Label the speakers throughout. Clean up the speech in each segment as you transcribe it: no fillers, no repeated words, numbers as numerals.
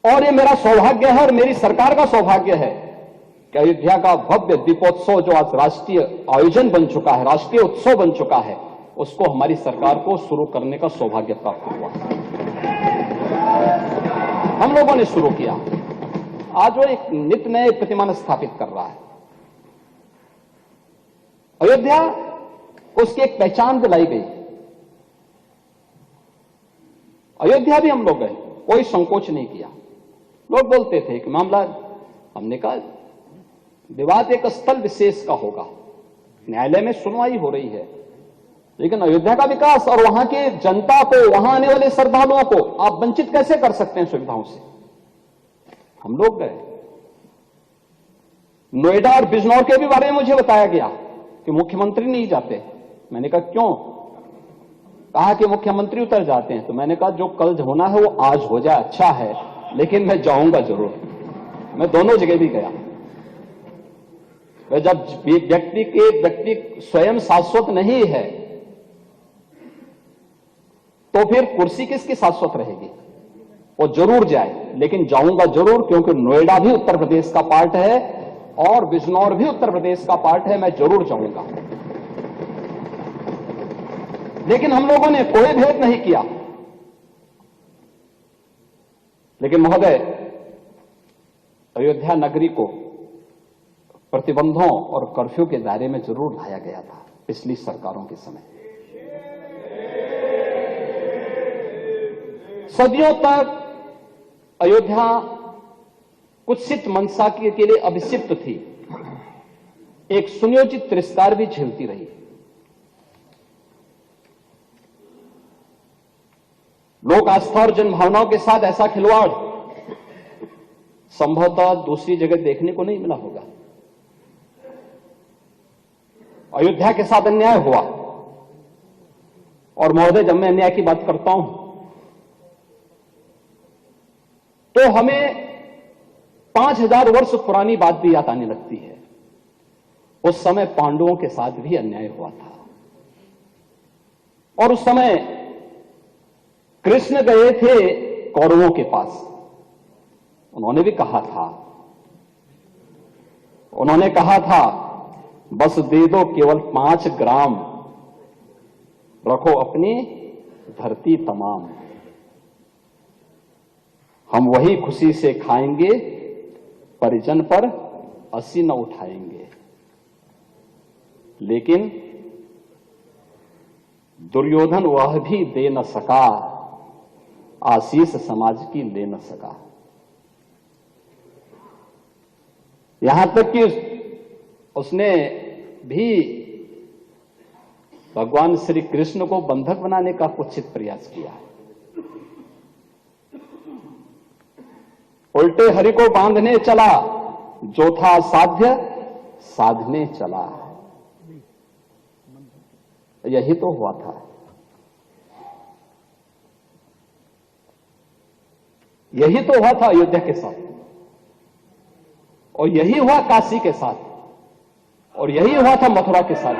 Speaker 1: और ये मेरा सौभाग्य है और मेरी सरकार का सौभाग्य है कि अयोध्या का भव्य दीपोत्सव जो आज राष्ट्रीय आयोजन बन चुका है, राष्ट्रीय उत्सव बन चुका है, उसको हमारी सरकार को शुरू करने का सौभाग्य प्राप्त हुआ। हम लोगों ने शुरू किया। आज वो एक नित नए प्रतिमान स्थापित कर रहा है। अयोध्या उसकी एक पहचान दिलाई गई। अयोध्या भी हम लोग गए, कोई संकोच नहीं किया। लोग बोलते थे कि मामला, हमने कहा विवाद एक स्थल विशेष का होगा, न्यायालय में सुनवाई हो रही है, लेकिन अयोध्या का विकास और वहां की जनता को, वहां आने वाले श्रद्धालुओं को आप वंचित कैसे कर सकते हैं सुविधाओं से? हम लोग गए। नोएडा और बिजनौर के भी बारे में मुझे बताया गया कि मुख्यमंत्री नहीं जाते। मैंने कहा क्यों? कहा कि मुख्यमंत्री उतर जाते हैं। तो मैंने कहा जो कल होना है वो आज हो जाए, अच्छा है, लेकिन मैं जाऊंगा जरूर। मैं दोनों जगह भी गया। जब व्यक्ति स्वयं शाश्वत नहीं है तो फिर कुर्सी किसकी शाश्वत रहेगी? वो जरूर जाए, लेकिन जाऊंगा जरूर, क्योंकि नोएडा भी उत्तर प्रदेश का पार्ट है और बिजनौर भी उत्तर प्रदेश का पार्ट है। मैं जरूर जाऊंगा। लेकिन हम लोगों ने कोई भेद नहीं किया। लेकिन महोदय, अयोध्या नगरी को प्रतिबंधों और कर्फ्यू के दायरे में जरूर लाया गया था पिछली सरकारों के समय। सदियों तक अयोध्या कुत्सित मंशा के लिए अभिषिक्त थी, एक सुनियोजित तिरस्कार भी झेलती रही। लोक आस्था और जनभावनाओं के साथ ऐसा खिलवाड़ संभवतः दूसरी जगह देखने को नहीं मिला होगा। अयोध्या के साथ अन्याय हुआ। और महोदय, जब मैं अन्याय की बात करता हूं तो हमें 5000 वर्ष पुरानी बात भी याद आने लगती है। उस समय पांडवों के साथ भी अन्याय हुआ था और उस समय कृष्ण गए थे कौरवों के पास। उन्होंने भी कहा था बस दे दो केवल 5 ग्राम, रखो अपनी धरती तमाम, हम वही खुशी से खाएंगे, परिजन पर अस्सी न उठाएंगे। लेकिन दुर्योधन वह भी दे न सका, आशीष समाज की ले न सका। यहां तक कि उसने भी भगवान श्री कृष्ण को बंधक बनाने का कुत्सित प्रयास किया। उल्टे हरि को बांधने चला, जो था साध्य साधने चला। यही तो हुआ था। यही तो हुआ था अयोध्या के साथ, और यही हुआ काशी के साथ, और यही हुआ था मथुरा के साथ।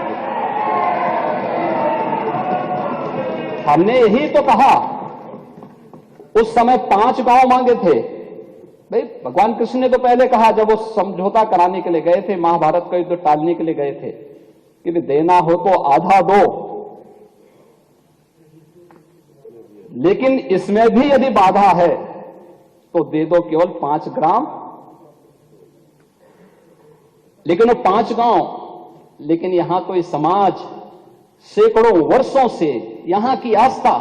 Speaker 1: हमने यही तो कहा। उस समय 5 गांव मांगे थे। भाई, भगवान कृष्ण ने तो पहले कहा, जब वो समझौता कराने के लिए गए थे, महाभारत का युद्ध टालने के लिए गए थे, कि देना हो तो आधा दो, लेकिन इसमें भी यदि बाधा है तो दे दो केवल 5 ग्राम। लेकिन वो 5 गांव, लेकिन यहां तो इस समाज सैकड़ों वर्षों से यहां की आस्था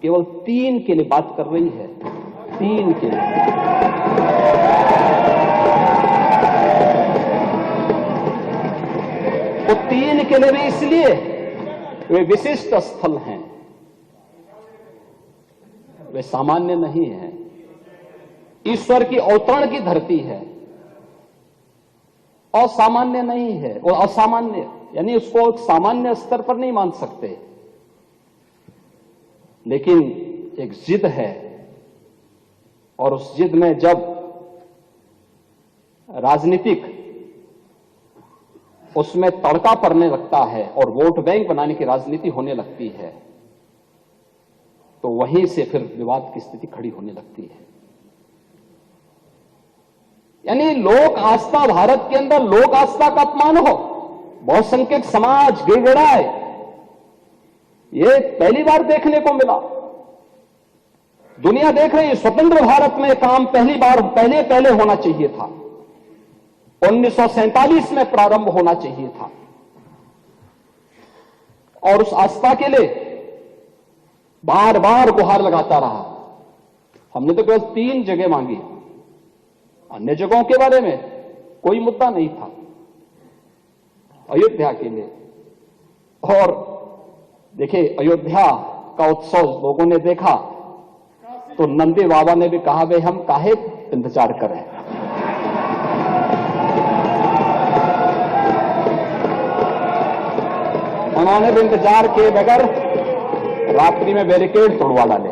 Speaker 1: केवल 3 के लिए बात कर रही है। 3 के लिए। वो 3 के लिए भी इसलिए वे विशिष्ट स्थल हैं, वे सामान्य नहीं है। ईश्वर की अवतरण की धरती है, असामान्य नहीं है। वो असामान्य यानी उसको एक सामान्य स्तर पर नहीं मान सकते, लेकिन एक जिद है, और उस जिद में जब राजनीतिक उसमें तड़का पड़ने लगता है और वोट बैंक बनाने की राजनीति होने लगती है, तो वहीं से फिर विवाद की स्थिति खड़ी होने लगती है। यानी लोक आस्था, भारत के अंदर लोक आस्था का अपमान हो, बहुसंख्यक समाज गिड़गिड़ाए, ये पहली बार देखने को मिला। दुनिया देख रही है, स्वतंत्र भारत में काम पहले होना चाहिए था, 1947 में प्रारंभ होना चाहिए था। और उस आस्था के लिए बार बार गुहार लगाता रहा। हमने तो केवल 3 जगह मांगी, अन्य जगहों के बारे में कोई मुद्दा नहीं था, अयोध्या के लिए। और देखिए, अयोध्या का उत्सव लोगों ने देखा तो नंदी बाबा ने भी कहा, भाई हम काहे इंतजार करें। उन्होंने भी इंतजार किए बगैर रात्रि में बैरिकेड तोड़वा डाले।